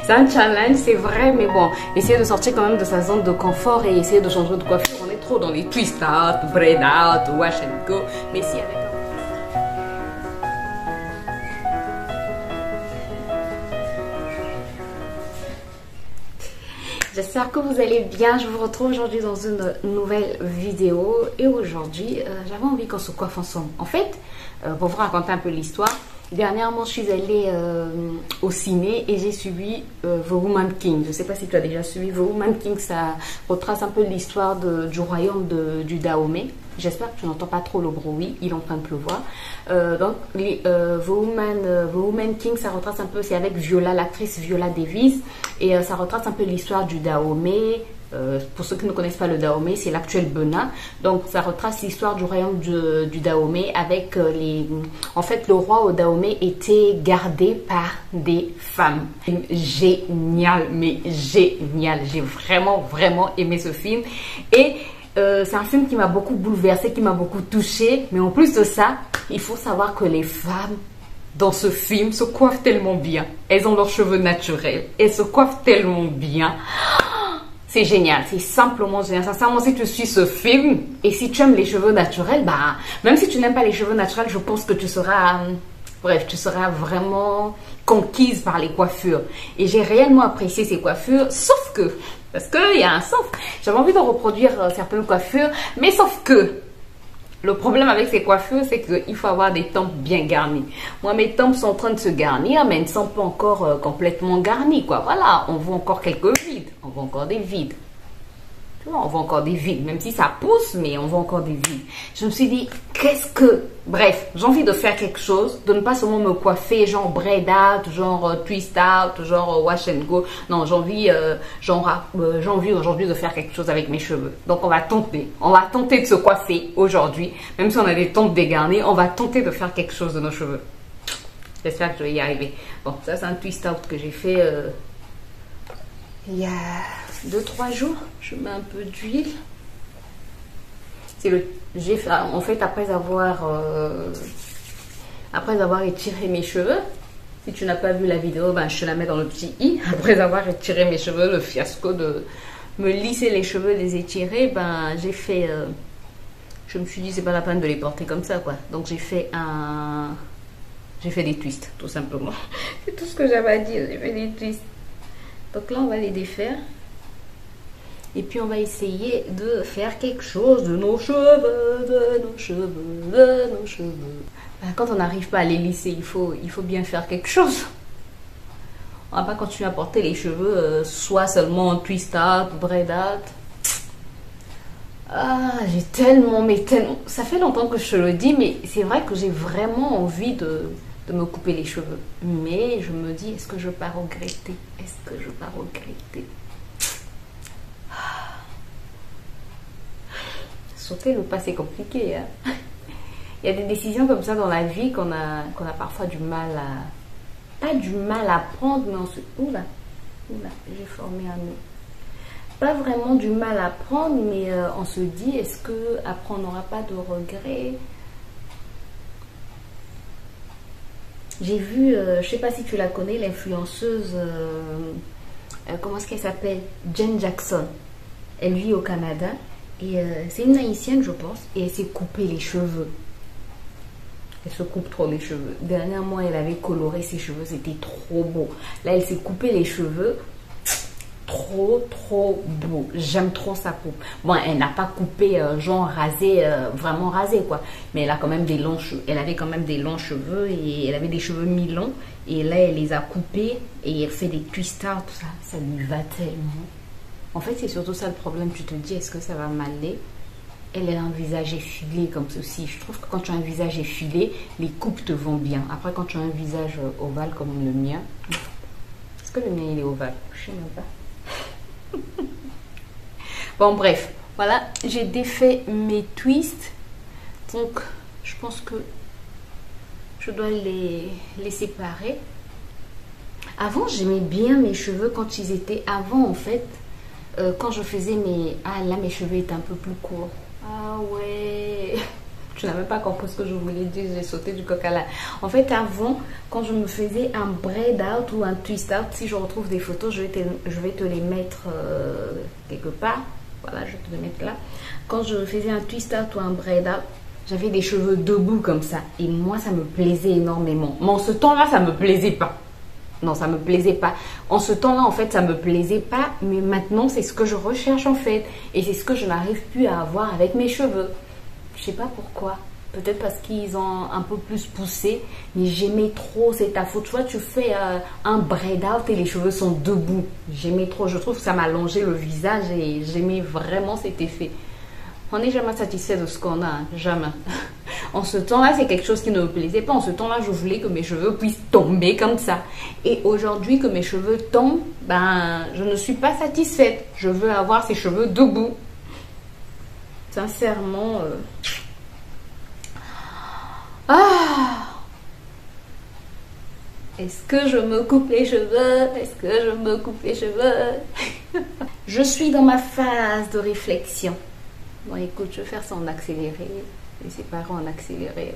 C'est un challenge, c'est vrai, mais bon, essayer de sortir quand même de sa zone de confort et essayer de changer de coiffure. On est trop dans les twist out, braid out, wash and go. Mais si avec J'espère que vous allez bien. Je vous retrouve aujourd'hui dans une nouvelle vidéo. Et aujourd'hui, j'avais envie qu'on se coiffe ensemble. En fait, pour vous raconter un peu l'histoire, dernièrement, je suis allée au ciné et j'ai suivi The Woman King. Je ne sais pas si tu as déjà suivi The Woman King. Ça retrace un peu l'histoire du royaume du Dahomey. J'espère que tu n'entends pas trop le bruit, il est en train de pleuvoir. Donc, The Woman King, ça retrace un peu, c'est avec Viola, l'actrice Viola Davis, et ça retrace un peu l'histoire du Dahomey. Pour ceux qui ne connaissent pas le Dahomey, c'est l'actuel Benin. Donc, ça retrace l'histoire du royaume du Dahomey avec En fait, le roi au Dahomey était gardé par des femmes. Génial, mais génial. J'ai vraiment, vraiment aimé ce film. Et c'est un film qui m'a beaucoup bouleversée, qui m'a beaucoup touchée. Mais en plus de ça, il faut savoir que les femmes dans ce film se coiffent tellement bien. Elles ont leurs cheveux naturels. Elles se coiffent tellement bien. C'est génial, c'est simplement génial. Sincèrement, si tu suis ce film et si tu aimes les cheveux naturels, bah, même si tu n'aimes pas les cheveux naturels, je pense que tu seras... Bref, tu seras vraiment conquise par les coiffures. Et j'ai réellement apprécié ces coiffures, sauf que... Parce qu'il y a un sauf. J'avais envie de reproduire certaines coiffures, mais sauf que... Le problème avec ces coiffures, c'est qu'il faut avoir des tempes bien garnies. Moi, mes tempes sont en train de se garnir, mais elles ne sont pas encore complètement garnies, quoi. Voilà, on voit encore quelques vides. On voit encore des vides. Tu vois, on voit encore des vides, même si ça pousse, mais on voit encore des vides. Je me suis dit, qu'est-ce que... Bref, j'ai envie de faire quelque chose, de ne pas seulement me coiffer, genre braid out, genre twist out, genre wash and go. Non, j'ai envie aujourd'hui de faire quelque chose avec mes cheveux. Donc, on va tenter de se coiffer aujourd'hui. Même si on a des tempes dégarnies, on va tenter de faire quelque chose de nos cheveux. J'espère que je vais y arriver. Bon, ça, c'est un twist out que j'ai fait il y a 2-3 jours. Je mets un peu d'huile. J'ai fait, en fait, après avoir étiré mes cheveux. Si tu n'as pas vu la vidéo, ben, je te la mets dans le petit i. Après avoir étiré mes cheveux, le fiasco de me lisser les cheveux, les étirer, ben, j'ai fait... je me suis dit, c'est pas la peine de les porter comme ça, quoi. Donc, j'ai fait des twists, tout simplement. C'est tout ce que j'avais à dire, j'ai fait des twists. Donc là, on va les défaire. Et puis, on va essayer de faire quelque chose de nos cheveux, de nos cheveux, de nos cheveux. Ben, quand on n'arrive pas à les lisser, il faut bien faire quelque chose. On va pas continuer à porter les cheveux soit seulement en twist out, braid out. Ah, j'ai tellement, mais tellement... Ça fait longtemps que je te le dis, mais c'est vrai que j'ai vraiment envie de me couper les cheveux. Mais je me dis, est-ce que je vais pas regretter? Est-ce que je vais pas regretter? Sauter le pas, c'est compliqué. Hein? Il y a des décisions comme ça dans la vie qu'on a parfois du mal à... Pas du mal à prendre, mais on se... Oula, j'ai formé un nœud. Pas vraiment du mal à prendre, mais on se dit, est-ce que après on n'aura pas de regrets? J'ai vu, je sais pas si tu la connais, l'influenceuse, comment est-ce qu'elle s'appelle? Jen Jackson. Elle vit au Canada et c'est une haïtienne, je pense, et elle s'est coupé les cheveux. Elle se coupe trop les cheveux. Dernièrement, elle avait coloré ses cheveux, c'était trop beau. Là, elle s'est coupé les cheveux. Trop beau. J'aime trop sa coupe. Bon, elle n'a pas coupé genre rasé, vraiment rasé, quoi. Mais elle a quand même des longs cheveux. Elle avait quand même des longs cheveux et elle avait des cheveux mi-longs. Et là, elle les a coupés et elle fait des twist out, tout ça. Ça lui va tellement. En fait, c'est surtout ça le problème. Tu te dis, est-ce que ça va m'aller? Elle a un visage effilé comme ceci. Je trouve que quand tu as un visage effilé, les coupes te vont bien. Après, quand tu as un visage ovale comme le mien, est-ce que le mien il est ovale? Je sais même pas. Bon, bref, voilà, j'ai défait mes twists. Donc, je pense que je dois les séparer. Avant, j'aimais bien mes cheveux quand ils étaient... Avant, en fait, quand je faisais mes... Ah, là, mes cheveux étaient un peu plus courts. Ah ouais. Tu n'as même pas compris ce que je voulais dire, j'ai sauté du coq à l'âne. En fait, avant, quand je me faisais un braid out ou un twist out, si je retrouve des photos, je vais te les mettre quelque part. Voilà, je vais te les mettre là. Quand je faisais un twist out ou un braid out, j'avais des cheveux debout comme ça. Et moi, ça me plaisait énormément. Mais en ce temps-là, ça me plaisait pas. Non, ça me plaisait pas. En ce temps-là, en fait, ça me plaisait pas. Mais maintenant, c'est ce que je recherche, en fait. Et c'est ce que je n'arrive plus à avoir avec mes cheveux. Je sais pas pourquoi. Peut-être parce qu'ils ont un peu plus poussé. Mais j'aimais trop, c'est ta faute. Tu vois, tu fais un braid out et les cheveux sont debout. J'aimais trop. Je trouve que ça m'allongeait le visage et j'aimais vraiment cet effet. On n'est jamais satisfait de ce qu'on a, hein, jamais. En ce temps-là, c'est quelque chose qui ne me plaisait pas. En ce temps-là, je voulais que mes cheveux puissent tomber comme ça. Et aujourd'hui, que mes cheveux tombent, ben, je ne suis pas satisfaite. Je veux avoir ces cheveux debout. Sincèrement. Est-ce que je me coupe les cheveux? Est-ce que je me coupe les cheveux? Je suis dans ma phase de réflexion. Bon, écoute, je vais faire ça en accéléré. Et c'est pas en accéléré.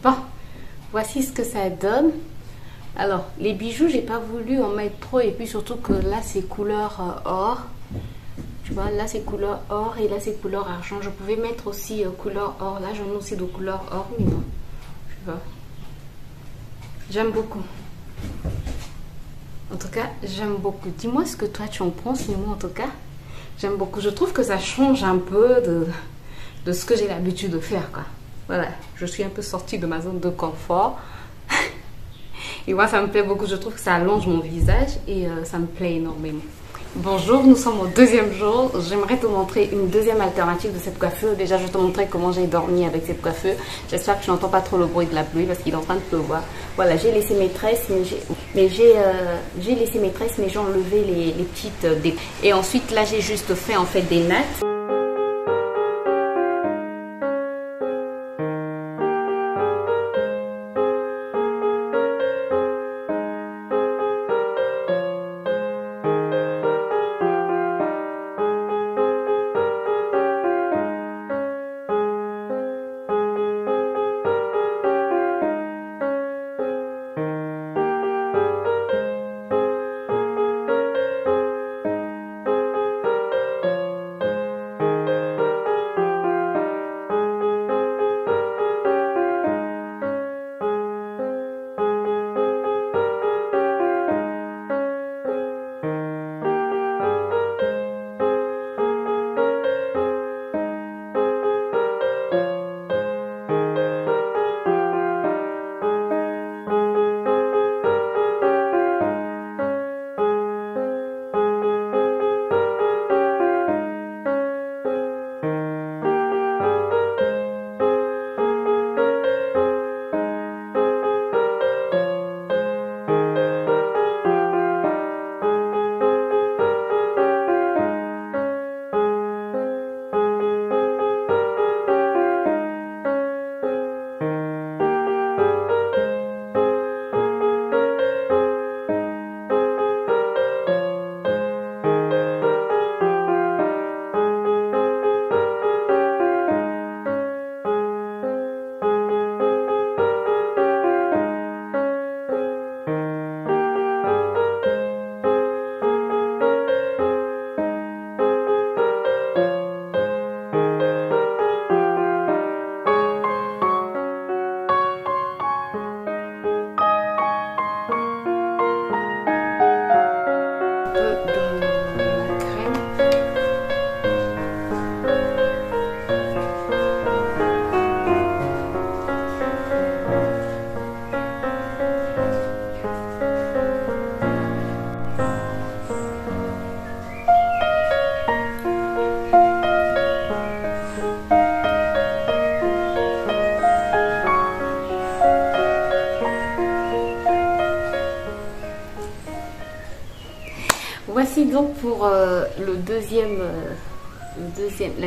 Bon, voici ce que ça donne. Alors, les bijoux, j'ai pas voulu en mettre trop. Et puis surtout que là, c'est couleur or. Tu vois, là, c'est couleur or et là, c'est couleur argent. Je pouvais mettre aussi couleur or. Là, j'en ai aussi de couleur or, mais non. Tu vois. J'aime beaucoup. En tout cas, j'aime beaucoup. Dis-moi ce que toi, tu en penses. Mais moi, en tout cas, j'aime beaucoup. Je trouve que ça change un peu de ce que j'ai l'habitude de faire, quoi. Voilà, je suis un peu sortie de ma zone de confort. Et moi, ça me plaît beaucoup. Je trouve que ça allonge mon visage et ça me plaît énormément. Bonjour, nous sommes au deuxième jour. J'aimerais te montrer une deuxième alternative de cette coiffure. Déjà, je vais te montrer comment j'ai dormi avec cette coiffure. J'espère que tu n'entends pas trop le bruit de la pluie parce qu'il est en train de pleuvoir. Voilà, j'ai laissé mes tresses, mais j'ai enlevé les petites dés. Et ensuite, là, j'ai juste fait en fait des nattes. la crème. Voici donc pour la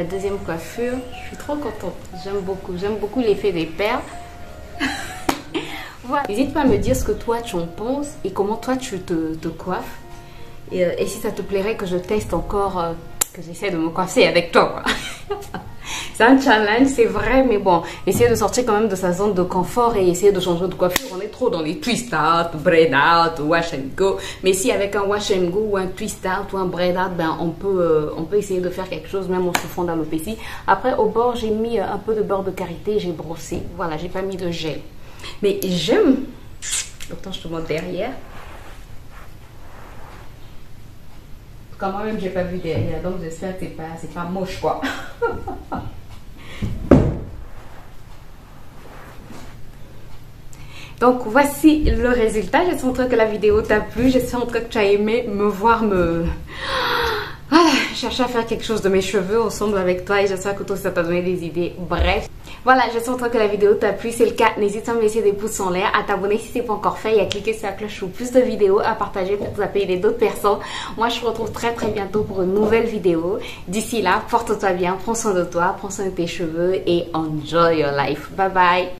deuxième coiffure. Je suis trop contente, j'aime beaucoup l'effet des perles. Voilà. N'hésite pas à me dire ce que toi tu en penses et comment toi tu te coiffes. Et si ça te plairait que je teste encore, que j'essaie de me coiffer avec toi. C'est un challenge, c'est vrai, mais bon, essayer de sortir quand même de sa zone de confort et essayer de changer de coiffure. On est trop dans les twist out, braid out, wash and go. Mais si avec un wash and go ou un twist out ou un braid out, ben on peut essayer de faire quelque chose même en souffrant d'alopécie. Après, au bord, j'ai mis un peu de beurre de karité, j'ai brossé. Voilà, j'ai pas mis de gel. Mais j'aime. Attends, je te montre derrière. Quand moi-même, j'ai pas vu derrière, donc j'espère que c'est pas moche, quoi. Donc voici le résultat. J'espère que la vidéo t'a plu. J'espère que tu as aimé me voir chercher à faire quelque chose de mes cheveux ensemble avec toi. Et j'espère que toi ça t'a donné des idées. Bref. Voilà, j'espère que la vidéo t'a plu. Si c'est le cas, n'hésite pas à me laisser des pouces en l'air, à t'abonner si c'est pas encore fait et à cliquer sur la cloche pour plus de vidéos à partager pour vous aider d'autres personnes. Moi, je vous retrouve très bientôt pour une nouvelle vidéo. D'ici là, porte-toi bien, prends soin de toi, prends soin de tes cheveux et enjoy your life. Bye bye.